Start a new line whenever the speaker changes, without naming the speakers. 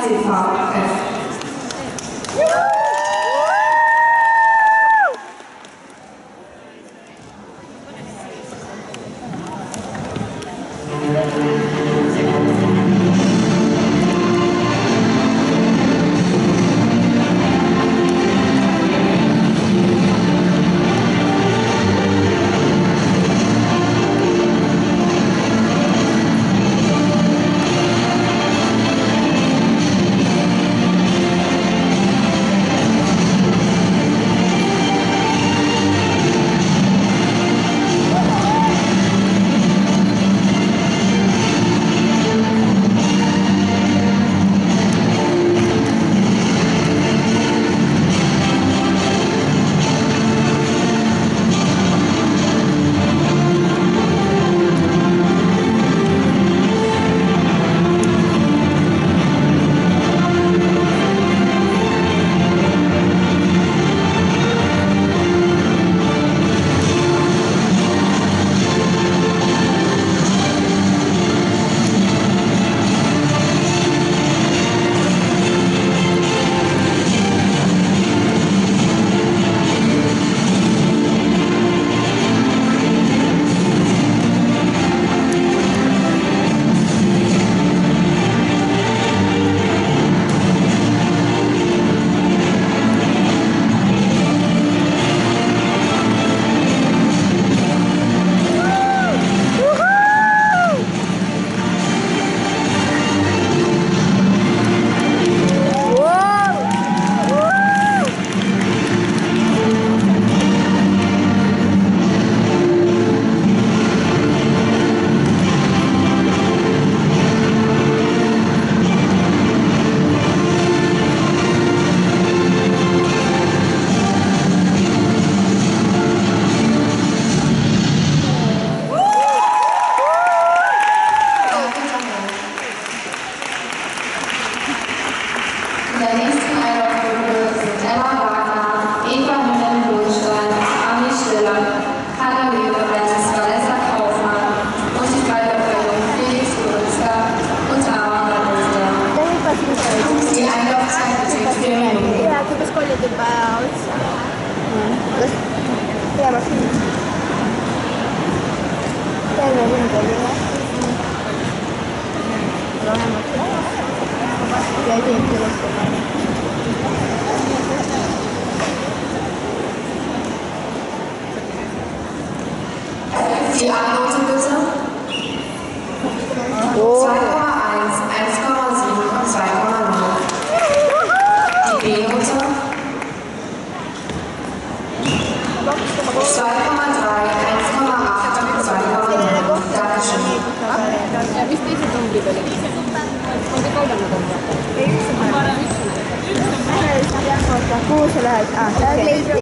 CVF. In der nächsten Einlaufgruppe sind Emma Wagner, Eva Müller-Wohlstein, Ami Schiller, Hanna Leberenz, Vanessa Kaufmann und die Freiwilligen Felix Grünster und Aaron Rabuster. Die Einlaufzeit beträgt 4 Minuten.
Ja, du bist voll dabei aus. Ja, aber viel. Ja, wir sind da, ja. Ja, die
Die A-Note bitte. 2,1, 1,7 und 2,0. Die B-Note. 2,3, 1,8 und 2,0. Dankeschön.
Kuusella.